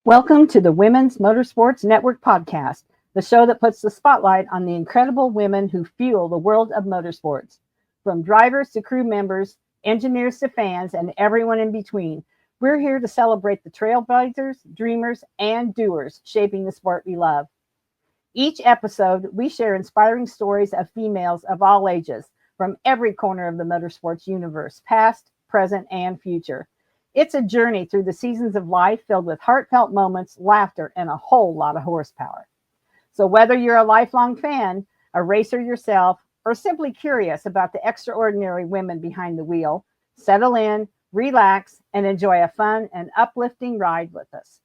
Welcome to the Women's Motorsports Network podcast, the show that puts the spotlight on the incredible women who fuel the world of motorsports. From drivers to crew members, engineers to fans, and everyone in between, we're here to celebrate the trailblazers, dreamers, and doers shaping the sport we love. Each episode, we share inspiring stories of females of all ages from every corner of the motorsports universe, past, present, and future. It's a journey through the seasons of life filled with heartfelt moments, laughter, and a whole lot of horsepower. So whether you're a lifelong fan, a racer yourself, or simply curious about the extraordinary women behind the wheel, settle in, relax, and enjoy a fun and uplifting ride with us.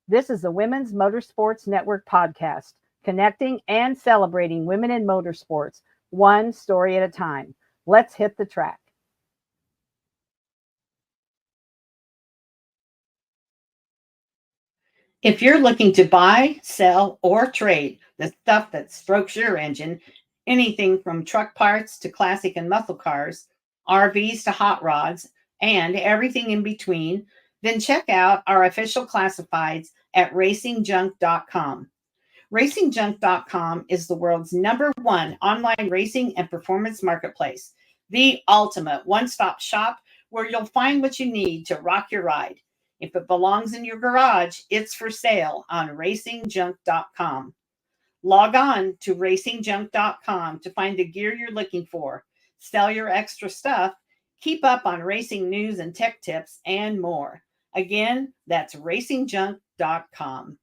This is the Women's Motorsports Network podcast, connecting and celebrating women in motorsports, one story at a time. Let's hit the track. If you're looking to buy, sell, or trade the stuff that strokes your engine, anything from truck parts to classic and muscle cars, RVs to hot rods, and everything in between, then check out our official classifieds at racingjunk.com. Racingjunk.com is the world's #1 online racing and performance marketplace, the ultimate one-stop shop where you'll find what you need to rock your ride. If it belongs in your garage, it's for sale on racingjunk.com. Log on to racingjunk.com to find the gear you're looking for, sell your extra stuff, keep up on racing news and tech tips, and more. Again, that's racingjunk.com.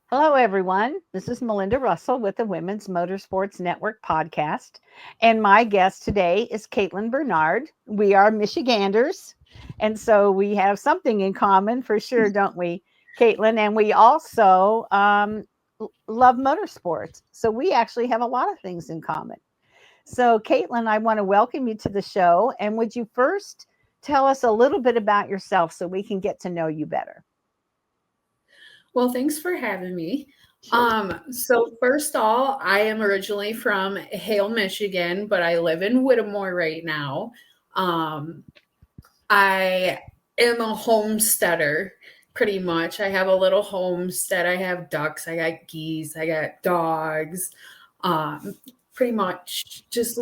Hello, everyone. This is Melinda Russell with the Women's Motorsports Network podcast. And my guest today is Caitlyn Bernard. We are Michiganders. And so we have something in common for sure, don't we, Caitlyn? And we also love motorsports. So we actually have a lot of things in common. So, Caitlyn, I want to welcome you to the show. And would you first tell us a little bit about yourself so we can get to know you better? Well, thanks for having me. So first of all, I am originally from Hale, Michigan, but I live in Whittemore right now. I am a homesteader, pretty much. I have a little homestead. I have ducks, I got geese, I got dogs. Pretty much just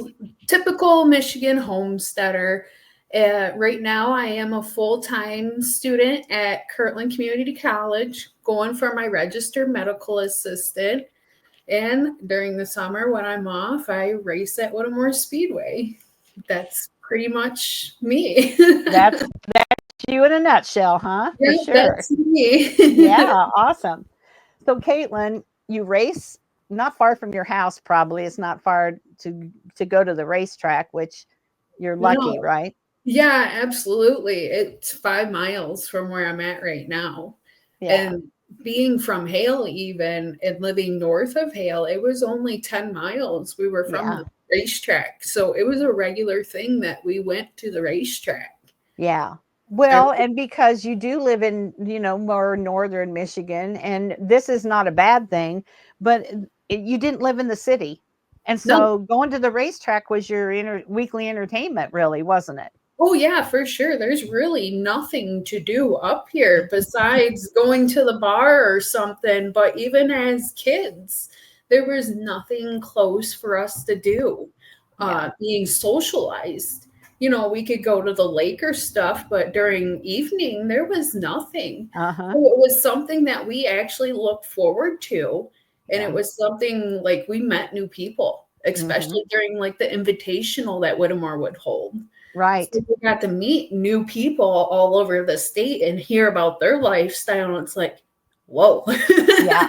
typical Michigan homesteader. Right now, I am a full-time student at Kirtland Community College, going for my registered medical assistant. And during the summer, when I'm off, I race at Whittemore Speedway. That's pretty much me. That's you in a nutshell, huh? Yeah, for sure. That's me. Yeah, awesome. So, Caitlyn, you race not far from your house, probably. It's not far to go to the racetrack, which you're lucky, right? Yeah, absolutely. It's 5 miles from where I'm at right now. Yeah. And being from Hale even and living north of Hale, it was only 10 miles. We were from the racetrack. So it was a regular thing that we went to the racetrack. Yeah. Well, and because you do live in, more northern Michigan, and this is not a bad thing, but you didn't live in the city. And so going to the racetrack was your weekly entertainment, really, wasn't it? Oh, yeah, for sure. There's really nothing to do up here besides going to the bar or something. But even as kids, there was nothing close for us to do, being socialized. We could go to the lake or stuff, but during evening, there was nothing. So it was something that we actually looked forward to. And it was something like we met new people, especially during like the invitational that Whittemore would hold. Right. So we got to meet new people all over the state and hear about their lifestyle. And it's like, whoa. Yeah,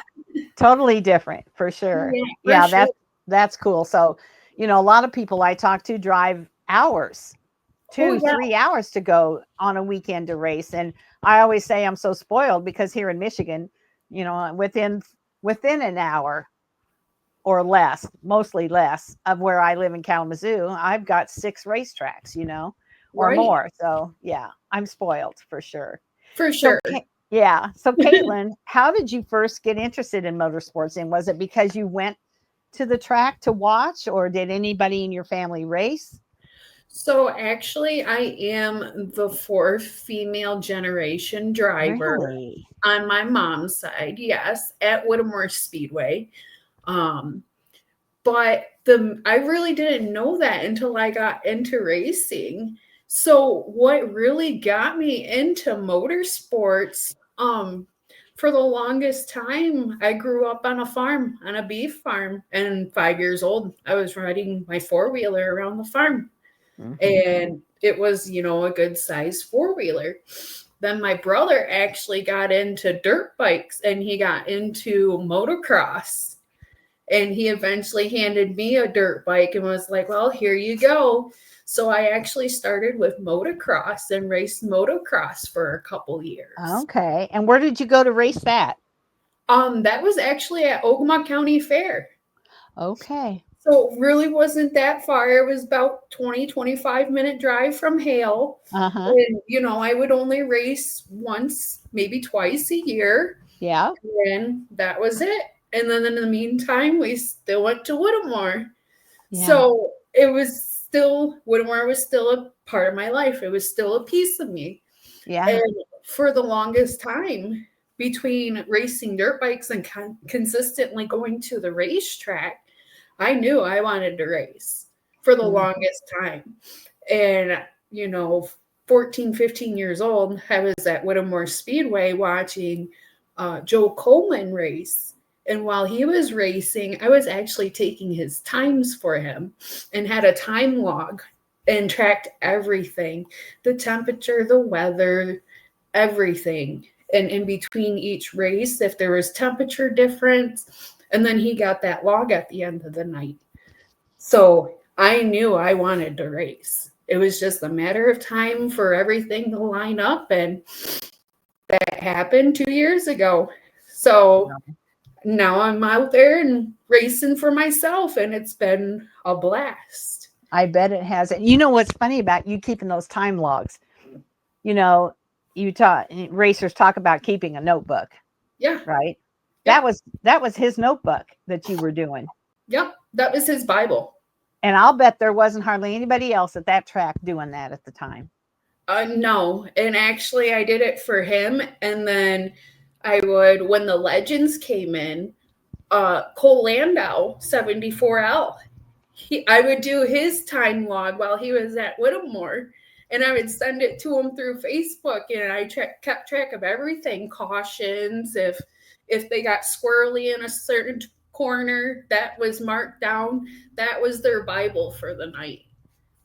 totally different for sure. Yeah, that's cool. So, a lot of people I talk to drive hours, 2-3 hours to go on a weekend to race. And I always say I'm so spoiled because here in Michigan, within an hour or less, mostly less, of where I live in Kalamazoo, I've got 6 racetracks, or more. So yeah, I'm spoiled for sure. For sure. So, yeah. So Caitlyn, how did you first get interested in motorsports? And was it because you went to the track to watch, or did anybody in your family race? So actually, I am the fourth female generation driver Really? on my mom's side. Yes, at Whittemore Speedway. Um, but I really didn't know that until I got into racing. So what really got me into motorsports, for the longest time, I grew up on a farm, on a beef farm, and 5 years old, I was riding my four-wheeler around the farm. Mhm. And it was, a good size four-wheeler. Then my brother actually got into dirt bikes and he got into motocross. And he eventually handed me a dirt bike and was like, well, here you go. So I actually started with motocross and raced motocross for a couple years. Okay. And where did you go to race that? That was actually at Ogama County Fair. Okay. So it really wasn't that far. It was about 25-minute drive from Hale. Uh-huh. And, I would only race once, maybe twice a year. Yeah. And that was it. And then in the meantime, we still went to Whittemore. Yeah. So Whittemore was still a part of my life. It was still a piece of me. Yeah. And for the longest time, between racing dirt bikes and consistently going to the racetrack, I knew I wanted to race for the longest time. And, 14, 15 years old, I was at Whittemore Speedway watching Joe Coleman race. And while he was racing, I was actually taking his times for him and had a time log and tracked everything, the temperature, the weather, everything. And in between each race, if there was temperature difference, and then he got that log at the end of the night. So I knew I wanted to race. It was just a matter of time for everything to line up. And that happened 2 years ago. So now I'm out there and racing for myself, and it's been a blast. I bet it has. And you know what's funny about you keeping those time logs? Racers talk about keeping a notebook. Yeah. Right. Yep. That was his notebook that you were doing. Yep. That was his Bible. And I'll bet there wasn't hardly anybody else at that track doing that at the time. No. And actually I did it for him. And then when the legends came in, Cole Landau, 74L, I would do his time log while he was at Whittemore. And I would send it to him through Facebook, and I kept track of everything. Cautions, if they got squirrely in a certain corner, that was marked down. That was their Bible for the night.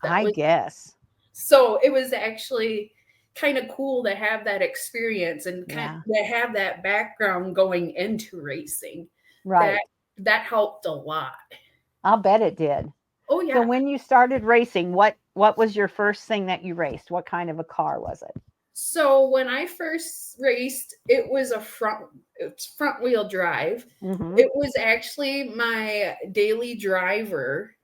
I guess. So it was actually kind of cool to have that experience and kind of to have that background going into racing. Right. That helped a lot. I'll bet it did. Oh, yeah. So when you started racing, what was your first thing that you raced? What kind of a car was it? So when I first raced, it was front wheel drive. Mm-hmm. It was actually my daily driver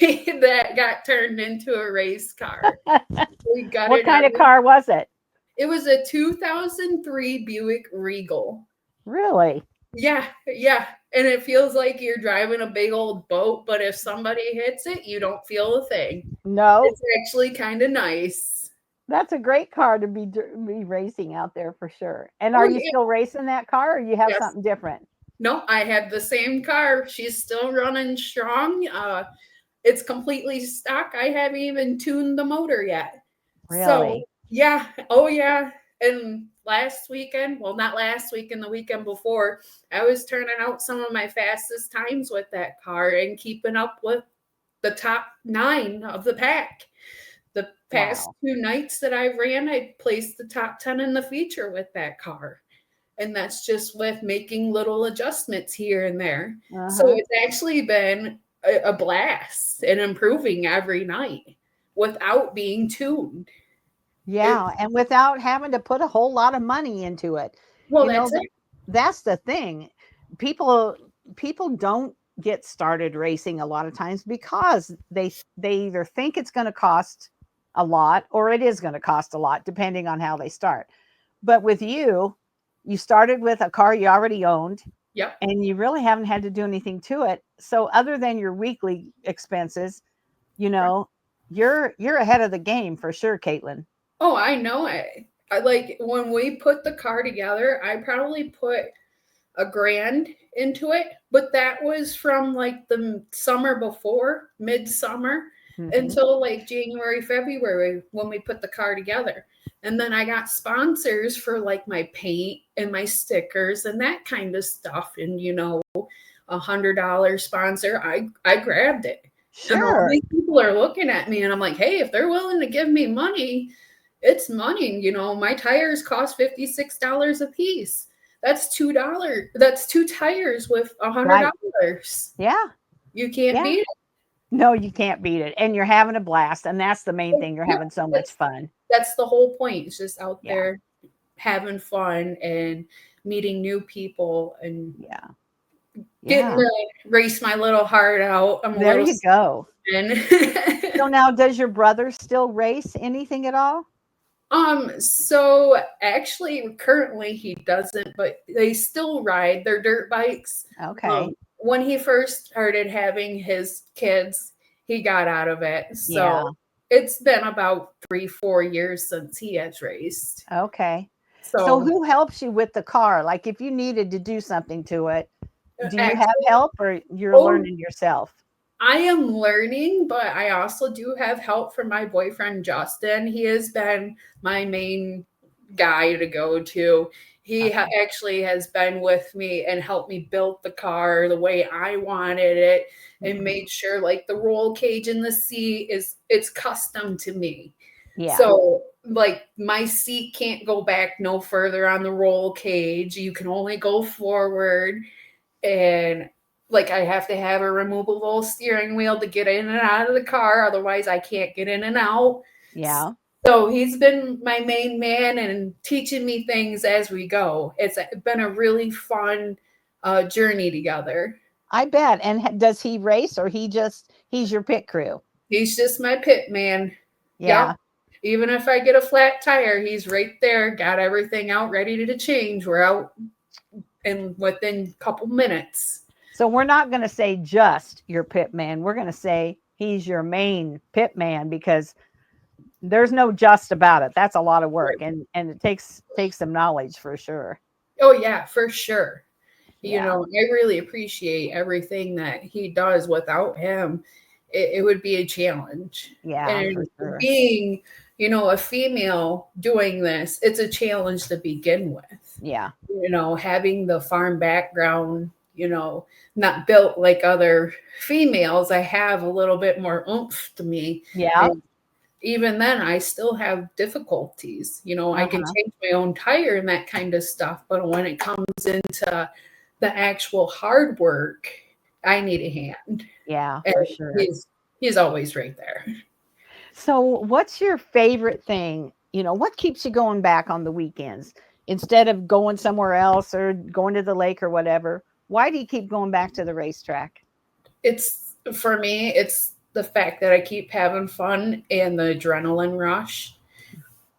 that got turned into a race car. What kind of car was it? It was a 2003 Buick Regal. Really? Yeah. And it feels like you're driving a big old boat, but if somebody hits it, you don't feel a thing. No. It's actually kind of nice. That's a great car to be racing out there for sure. And are you still racing that car, or you have something different? No, I had the same car. She's still running strong. It's completely stock. I haven't even tuned the motor yet. Really? So, yeah. Oh, yeah. And last weekend, well, not last weekend, the weekend before, I was turning out some of my fastest times with that car and keeping up with the top 9 of the pack. The past 2 nights that I ran, I placed the top 10 in the feature with that car. And that's just with making little adjustments here and there. Uh-huh. So it's actually been a blast and improving every night without being tuned. Yeah, and without having to put a whole lot of money into it. Well, that's the thing. People don't get started racing a lot of times because they either think it's going to cost a lot or it is going to cost a lot, depending on how they start. But with you started with a car you already owned. Yep. And you really haven't had to do anything to it. So other than your weekly expenses, you're ahead of the game for sure, Caitlin. Oh, I know it. I like when we put the car together, I probably put $1,000 into it, but that was from like the summer before, midsummer, until like January, February when we put the car together. And then I got sponsors for like my paint and my stickers and that kind of stuff. And $100 sponsor, I grabbed it. And all Sure. these people are looking at me and I'm like, hey, if they're willing to give me money, it's money. My tires cost $56 a piece. That's $2. That's 2 tires with $100. Yeah. You can't beat it. No, you can't beat it. And you're having a blast. And that's the main thing. You're having so much fun. That's the whole point. It's just out there having fun and meeting new people and getting to race my little heart out. There you go. So now, does your brother still race anything at all? So actually currently he doesn't, but they still ride their dirt bikes. Okay. When he first started having his kids, he got out of it. So it's been about 3-4 years since he has raced. Okay. So who helps you with the car? Like if you needed to do something to it, do you have help or you're learning yourself? I am learning, but I also do have help from my boyfriend, Justin. He has been my main guy to go to. He actually has been with me and helped me build the car the way I wanted it and made sure like the roll cage in the seat it's custom to me. Yeah. So like my seat can't go back no further on the roll cage. You can only go forward, and like I have to have a removable steering wheel to get in and out of the car. Otherwise I can't get in and out. Yeah. So he's been my main man and teaching me things as we go. It's been a really fun journey together. I bet. And does he race or he's your pit crew? He's just my pit man. Yeah. Yep. Even if I get a flat tire, he's right there, got everything out ready to change. We're out within a couple minutes. So we're not going to say just your pit man. We're going to say he's your main pit man because there's no just about it. That's a lot of work. Right. And it takes some knowledge for sure. Oh yeah, for sure. Yeah. I really appreciate everything that he does. Without him, it would be a challenge. Yeah. And for sure. Being, a female doing this, it's a challenge to begin with. Yeah. Having the farm background, not built like other females, I have a little bit more oomph to me. Yeah. And even then, I still have difficulties. I can change my own tire and that kind of stuff. But when it comes into the actual hard work, I need a hand. Yeah, for sure. He's always right there. So what's your favorite thing? What keeps you going back on the weekends instead of going somewhere else or going to the lake or whatever? Why do you keep going back to the racetrack? For me, it's the fact that I keep having fun and the adrenaline rush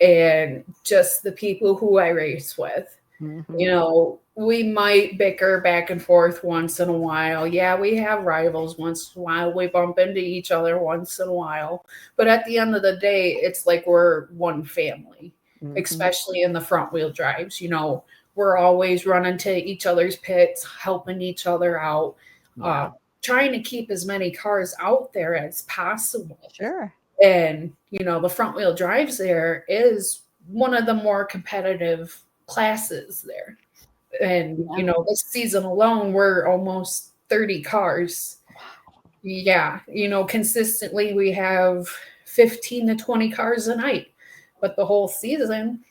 and just the people who I race with. Mm-hmm. We might bicker back and forth once in a while. Yeah, we have rivals once in a while. We bump into each other once in a while. But at the end of the day, it's like we're one family, especially in the front wheel drives. We're always running to each other's pits, helping each other out, trying to keep as many cars out there as possible. Sure. And, the front wheel drives there is one of the more competitive classes there. And, this season alone, we're almost 30 cars. Wow. Yeah. Consistently we have 15 to 20 cars a night. But the whole season,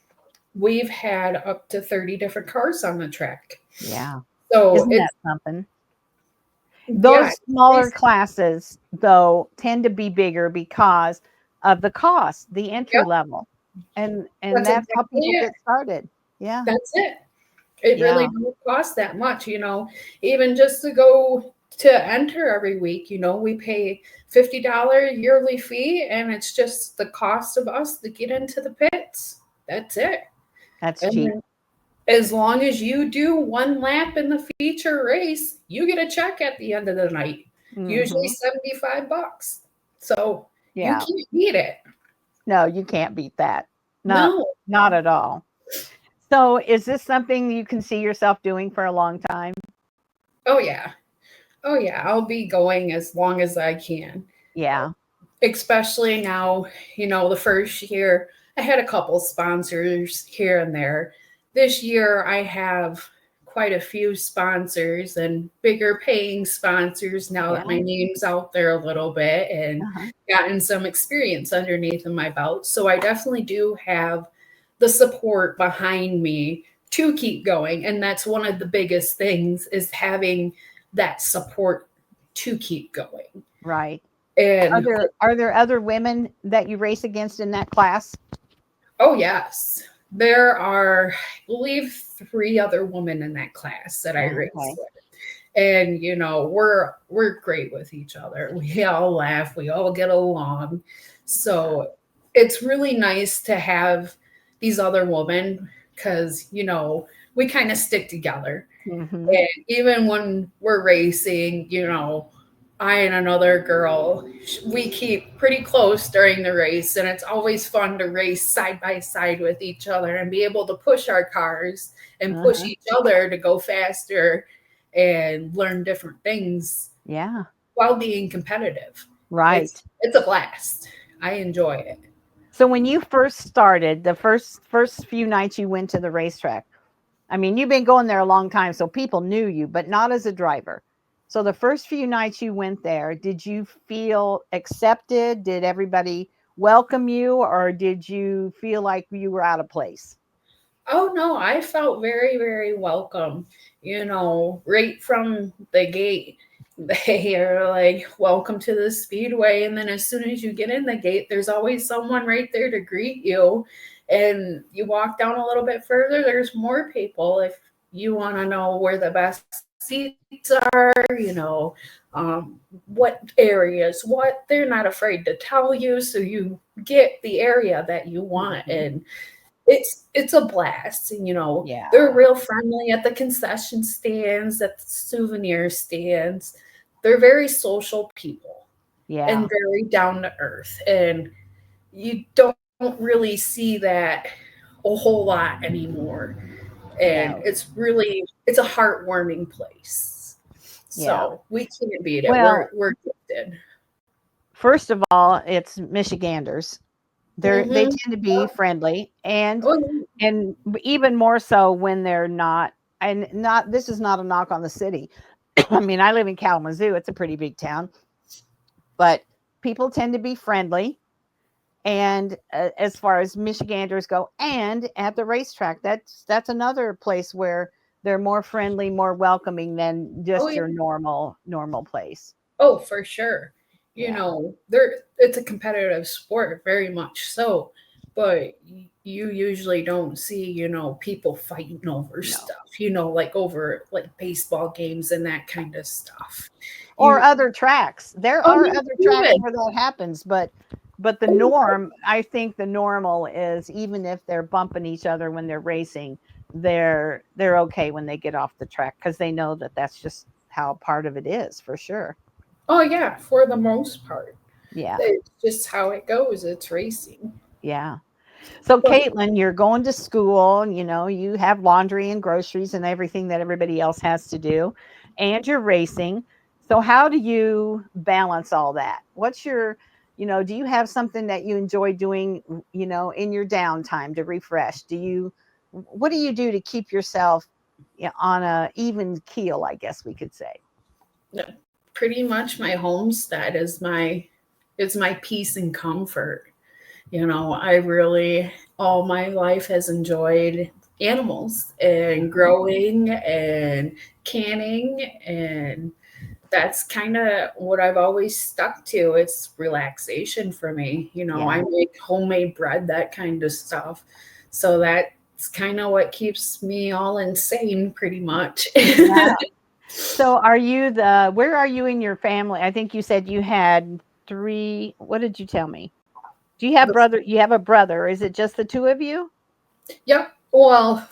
we've had up to 30 different cars on the track. Yeah. So isn't that something? Those smaller classes, though, tend to be bigger because of the cost, the entry level. And that's how people get started. Yeah. That's it. It really don't cost that much, even just to go to enter every week, we pay $50 yearly fee and it's just the cost of us to get into the pits. That's it. That's cheap. As long as you do one lap in the feature race, you get a check at the end of the night, usually $75. So You Yeah. can't beat it. No, you can't beat that. No. Not at all. So is this something you can see yourself doing for a long time? Oh yeah. Oh yeah. I'll be going as long as I can. Yeah. Especially now, the first year I had a couple sponsors here and there. This year I have quite a few sponsors and bigger paying sponsors now that my name's out there a little bit and gotten some experience underneath in my belt. So I definitely do have the support behind me to keep going. And that's one of the biggest things is having that support to keep going. Right. And Are there other women that you race against in that class? oh yes, there are, I believe, 3 other women in that class that I race with, and we're great with each other. We all laugh, we all get along, so it's really nice to have these other women because we kind of stick together. Mm-hmm. And even when we're racing, I and another girl, we keep pretty close during the race, and it's always fun to race side by side with each other and be able to push our cars and push each other to go faster and learn different things. Yeah. While being competitive. Right. It's a blast. I enjoy it. So when you first started, the first few nights you went to the racetrack, I mean, you've been going there a long time, so people knew you, but not as a driver. So the first few nights you went there, did you feel accepted? Did everybody welcome you, or did you feel like you were out of place? Oh no, I felt very, very welcome. Right from the gate, they are like, welcome to the Speedway. And then as soon as you get in the gate, there's always someone right there to greet you. And you walk down a little bit further, there's more people. If you want to know where the best seats are, what areas, they're not afraid to tell you. So you get the area that you want. And it's a blast. And, they're real friendly at the concession stands, at the souvenir stands. They're very social people and very down to earth. And you don't really see that a whole lot anymore. And it's a heartwarming place. So we can't beat it. Well, we're gifted. First of all, it's Michiganders. They tend to be friendly and even more so when they're not. And this is not a knock on the city. I mean, I live in Kalamazoo. It's a pretty big town, but people tend to be friendly. And as far as Michiganders go, and at the racetrack, that's another place where they're more friendly, more welcoming than just your normal place. Oh, for sure. It's a competitive sport, very much so, but you usually don't see, people fighting over stuff, like over like baseball games and that kind of stuff. Or other tracks. There are other tracks where that happens, but the norm, I think the normal is even if they're bumping each other when they're racing, they're okay when they get off the track because they know that that's just how part of it is, for sure. Oh yeah, for the most part. Yeah. It's just how it goes. It's racing. Yeah. So Caitlyn, you're going to school, and you have laundry and groceries and everything that everybody else has to do, and you're racing. So how do you balance all that? What's your, do you have something that you enjoy doing, in your downtime to refresh? What do you do to keep yourself on a even keel, I guess we could say? No, pretty much my homestead is my peace and comfort. I really, all my life has enjoyed animals and growing and canning, and that's kind of what I've always stuck to. It's relaxation for me. I make homemade bread, that kind of stuff. So that's kind of what keeps me all insane, pretty much. Yeah. So where are you in your family? I think you said you had 3. What did you tell me? Do you have brother? You have a brother. Is it just the 2 of you? Yep. Well,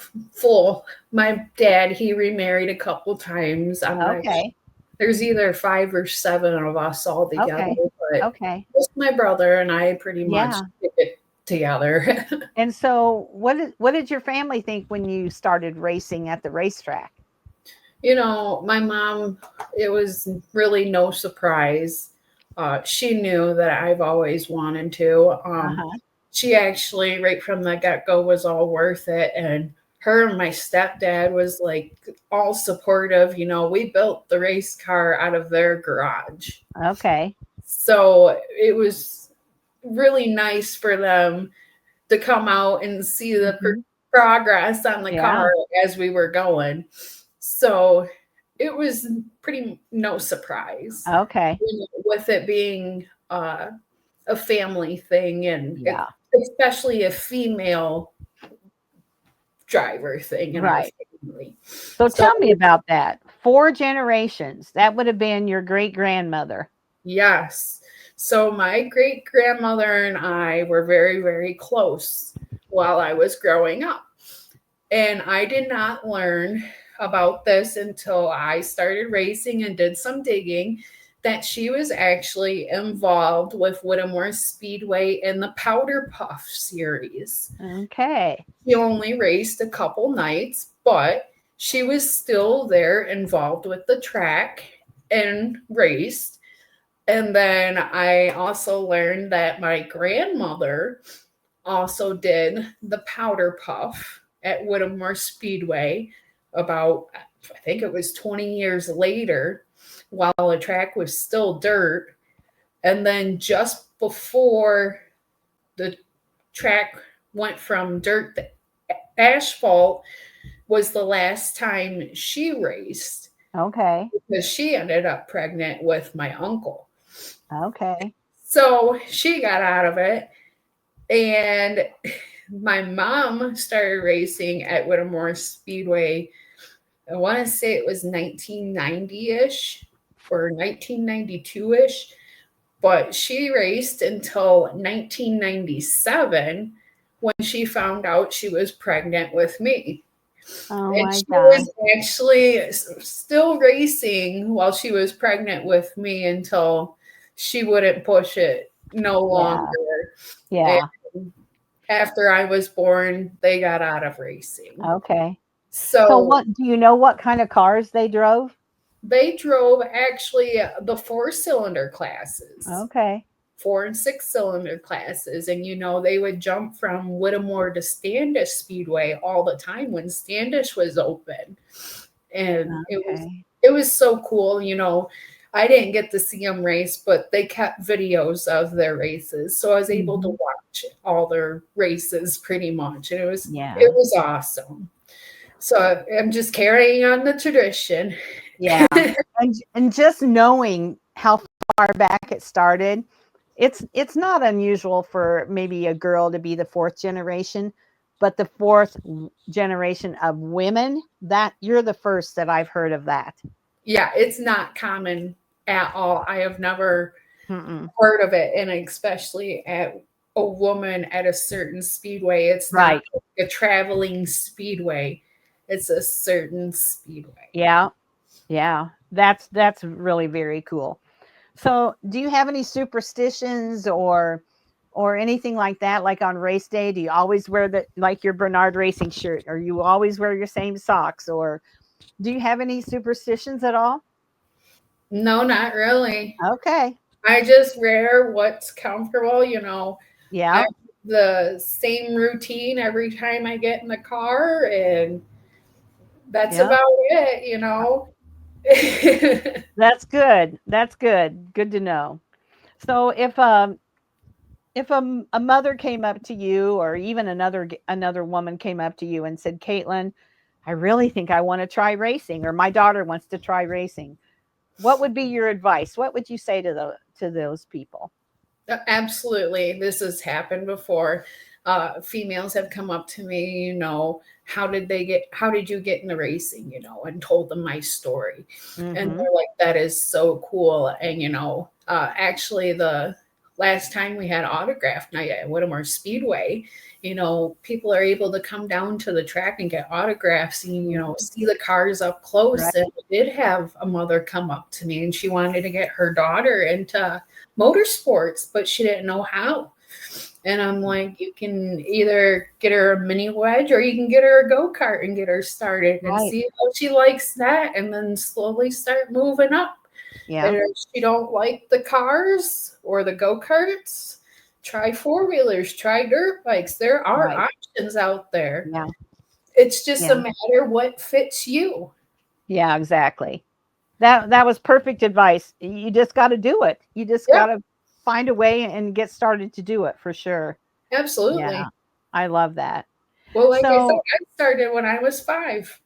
my dad, he remarried a couple times. Okay. There's either 5 or 7 of us all together. Okay. but Okay. just my brother and I pretty much Yeah. did it together. And so what did your family think when you started racing at the racetrack? My mom, it was really no surprise. She knew that I've always wanted to. Uh-huh. She actually, right from the get-go, was all worth it. And her and my stepdad was like all supportive. We built the race car out of their garage. Okay. So it was really nice for them to come out and see the Mhm. progress on the Yeah. car as we were going. So it was pretty no surprise Okay. with it being a family thing, and Yeah. especially a female driver thing in our Right. family. So So tell me about that. 4 generations. That would have been your great grandmother. yes. So my great grandmother and I were very, very close while I was growing up. And I did not learn about this until I started racing and did some digging, that she was actually involved with Whittemore Speedway in the Powder Puff series. Okay. She only raced a couple nights, but she was still there involved with the track and raced. And then I also learned that my grandmother also did the Powder Puff at Whittemore Speedway about, I think it was 20 years later, while the track was still dirt. And then just before the track went from dirt to asphalt was the last time she raced, Okay. because she ended up pregnant with my uncle. Okay. So she got out of it. And my mom started racing at Whittemore Speedway. I want to say it was 1990-ish or 1992-ish, but she raced until 1997 when she found out she was pregnant with me. Oh And my she God. was actually still racing while she was pregnant with me until she wouldn't push it no longer. Yeah. After I was born, they got out of racing. Okay. So So what do you know what kind of cars they drove? they drove actually the 4-cylinder classes, Okay. 4 and 6-cylinder classes. And, they would jump from Whittemore to Standish Speedway all the time when Standish was open. And Okay. it was so cool. I didn't get to see them race, but they kept videos of their races. So I was able to Mhm. watch all their races pretty much. And it Yeah. was awesome. So I'm just carrying on the tradition. Yeah. And just knowing how far back it started, it's not unusual for maybe a girl to be the 4th generation, but the 4th generation of women, that you're the first that I've heard of that. Yeah, it's not common at all. I have never Mm-mm. heard of it, and especially at a woman at a certain speedway. It's Right. not a traveling speedway. It's a certain speedway. Yeah. Yeah. That's really very cool. So, do you have any superstitions or anything like that? Like on race day, do you always wear your Bernard racing shirt, or you always wear your same socks, or do you have any superstitions at all? No, not really. Okay. I just wear what's comfortable. I Yeah. have the same routine every time I get in the car, and that's Yeah. about it. That's good. That's good. Good to know. So if a mother came up to you, or even another woman came up to you and said, "Caitlyn, I really think I want to try racing," or "My daughter wants to try racing," what would be your advice? What would you say to those people? Absolutely. This has happened before. Females have come up to me, how did you get in the racing, and told them my story. And Mm-hmm. they're like, that is so cool. And, actually the last time we had autograph night at Whittemore Speedway, people are able to come down to the track and get autographs and, see the cars up close. Right. And I did have a mother come up to me, and she wanted to get her daughter into motorsports, but she didn't know how. And I'm like, you can either get her a mini wedge or you can get her a go-kart and get her started and see how she likes that, and then slowly start moving up. Yeah. And if she don't like the cars or the go-karts, try four-wheelers, try dirt bikes. There are options out there. Yeah. It's just a matter what fits you. Yeah, exactly. That was perfect advice. You just got to do it. You just got to find a way and get started to do it for sure. Absolutely. Yeah, I love that. Well, like I said, I started when I was 5.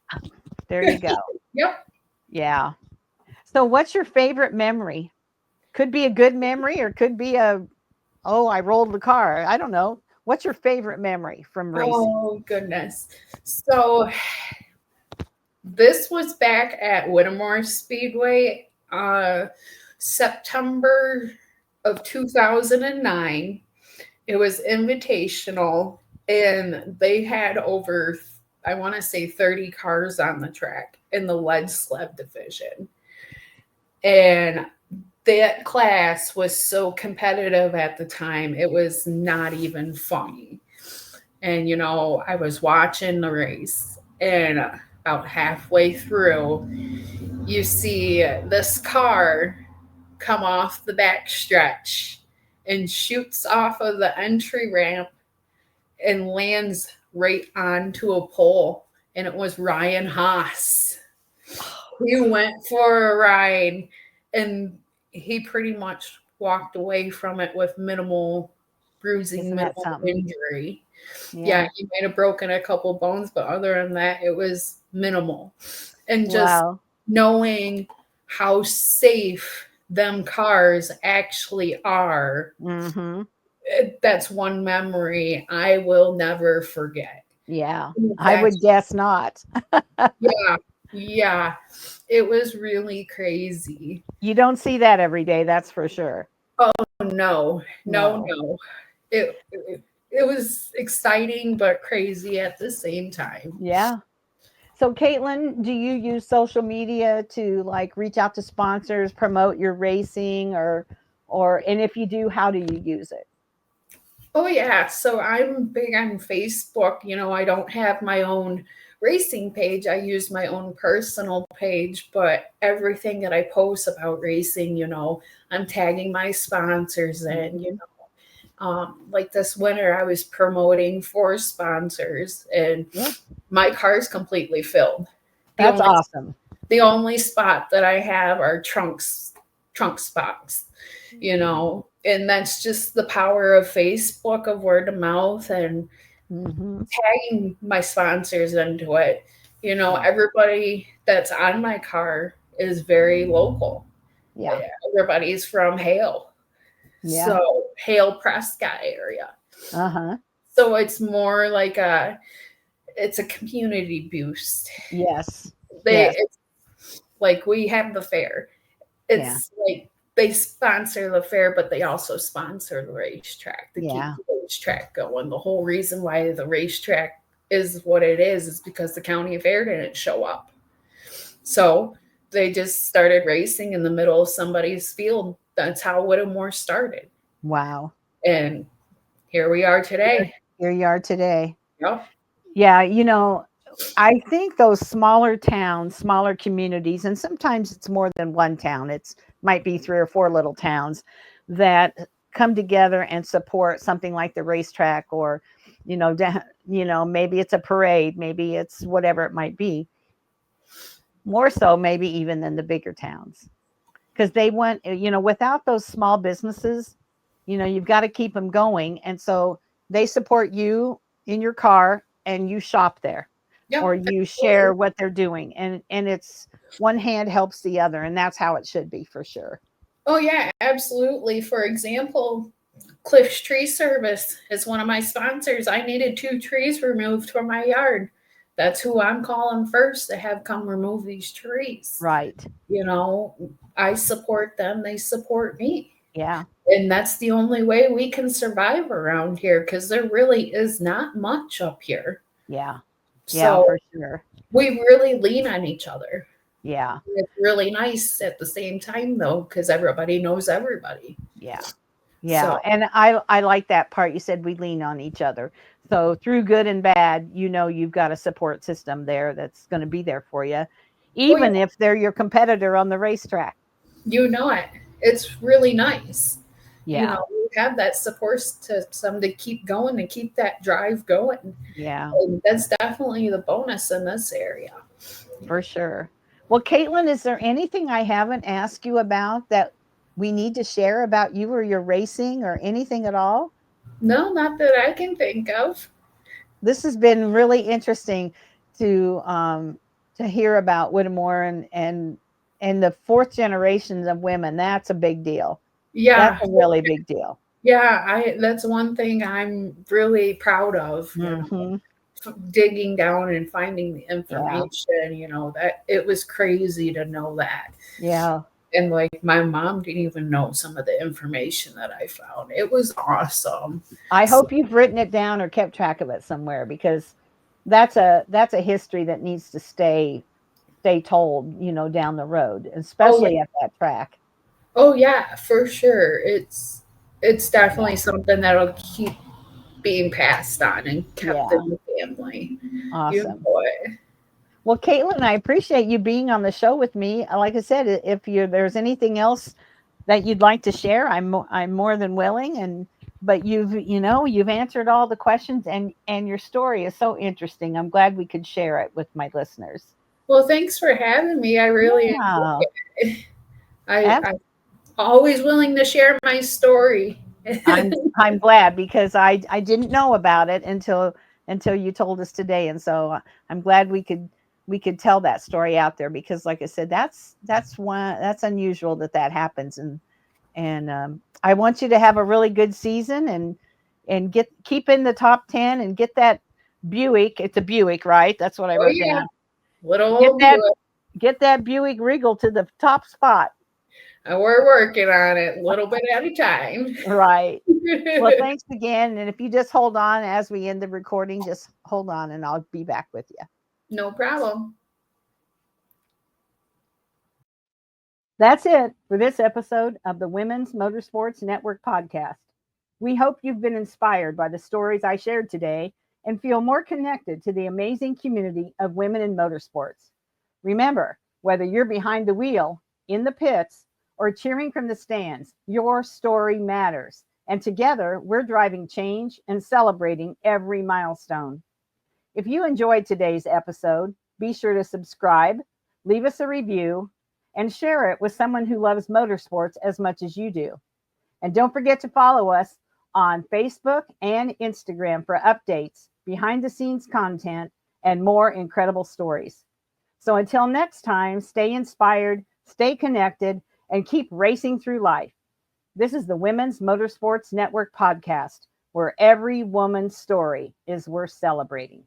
There you go. Yep. Yeah. So what's your favorite memory? Could be a good memory or could be I rolled the car. I don't know. What's your favorite memory from racing? Oh, goodness. So this was back at Whittemore Speedway, September of 2009. It was invitational, and they had over, I want to say, 30 cars on the track in the lead sled division. And that class was so competitive at the time, it was not even funny. And, I was watching the race, and about halfway through, you see this car come off the back stretch and shoots off of the entry ramp and lands right onto a pole. And it was Ryan Haas. He went for a ride, and he pretty much walked away from it with minimal bruising, minimal injury. Yeah, he might have broken a couple bones, but other than that, it was minimal. And just knowing how safe them cars actually are, that's one memory I will never forget. Yeah, I would guess not. Yeah, it was really crazy. You don't see that every day, that's for sure. Oh, no. It was exciting but crazy at the same time. Yeah. So, Caitlyn, do you use social media to reach out to sponsors, promote your racing, and if you do, how do you use it? Oh, yeah. So I'm big on Facebook. I don't have my own racing page. I use my own personal page, but everything that I post about racing, I'm tagging my sponsors in, like this winter, I was promoting 4 sponsors, and my car's completely filled. That's awesome. The only spot that I have are trunk spots, and that's just the power of Facebook, of word of mouth, and tagging my sponsors into it. Everybody that's on my car is very local. Yeah. Everybody's from Hale. Yeah. So Hale Prescott area. So it's more like it's a community boost. Yes. It's like we have the fair. It's like they sponsor the fair, but they also sponsor the racetrack to keep the racetrack going. The whole reason why the racetrack is what it is because the county fair didn't show up. So they just started racing in the middle of somebody's field. That's how Whittemore started. Wow. And here we are today. Here you are today. Yep. Yeah, I think those smaller towns, smaller communities, and sometimes it's more than one town. It might be 3 or 4 little towns that come together and support something like the racetrack, or, maybe it's a parade, maybe it's whatever it might be. More so, maybe even than the bigger towns, because they want, without those small businesses, you've got to keep them going, and so they support you in your car, and you shop there. Yep. Or you share what they're doing, and it's one hand helps the other, and that's how it should be for sure. Oh yeah, absolutely. For example, Cliff's Tree Service is one of my sponsors. I needed 2 trees removed from my yard. That's who I'm calling first to have come remove these trees. Right. I support them. They support me. Yeah. And that's the only way we can survive around here, because there really is not much up here. Yeah. So for sure. We really lean on each other. Yeah. It's really nice at the same time, though, because everybody knows everybody. Yeah. Yeah. So, And I like that part. You said we lean on each other. So through good and bad, you've got a support system there that's going to be there for you, oh yeah, even if they're your competitor on the racetrack. you know it. It's really nice. Yeah. You have that support system to keep going and keep that drive going. Yeah, And that's definitely the bonus in this area. for sure. Well, Caitlin, is there anything I haven't asked you about that we need to share about you or your racing or anything at all? No, not that I can think of. This has been really interesting to hear about Whittemore and the fourth generations of women. That's a big deal. That's Yeah, a really big deal. yeah. That's one thing I'm really proud of. Hmm. Digging down and finding the Yeah. information. That it was crazy to know that. Yeah. And like my mom didn't even know some of the information that I found. It was awesome. I So, hope you've written it down or kept track of it somewhere, because that's a history that needs to stay told, down the road, oh yeah, especially at that track. oh yeah, for sure. It's definitely Yeah. something that'll keep being passed on and kept Yeah. in the family. You Awesome. know it. Well, Caitlin, I appreciate you being on the show with me. Like I said, if there's anything else that you'd like to share, I'm more than willing. But you've answered all the questions, and your story is so interesting. I'm glad we could share it with my listeners. Well, thanks for having me. I really Yeah. enjoyed it. I'm always willing to share my story. I'm glad, because I didn't know about it until you told us today, and so I'm glad we could tell that story out there, because like I said, that's unusual that happens, and I want you to have a really good season, and keep in the top 10 and get that Buick. It's a Buick, right? That's what I Oh wrote yeah, down. little Get old that Buick. get that Buick Regal to the top spot. We're working on it, little bit at a time. Right. Well, thanks again. And if you just hold on as we end the recording, just hold on and I'll be back with you. No problem. That's it for this episode of the Women's Motorsports Network podcast. We hope you've been inspired by the stories I shared today and feel more connected to the amazing community of women in motorsports. Remember, whether you're behind the wheel, in the pits, or cheering from the stands, your story matters. And together, we're driving change and celebrating every milestone. If you enjoyed today's episode, be sure to subscribe, leave us a review, and share it with someone who loves motorsports as much as you do. And don't forget to follow us on Facebook and Instagram for updates, behind the scenes content, and more incredible stories. So until next time, stay inspired, stay connected, and keep racing through life. This is the Women's Motorsports Network podcast, where every woman's story is worth celebrating.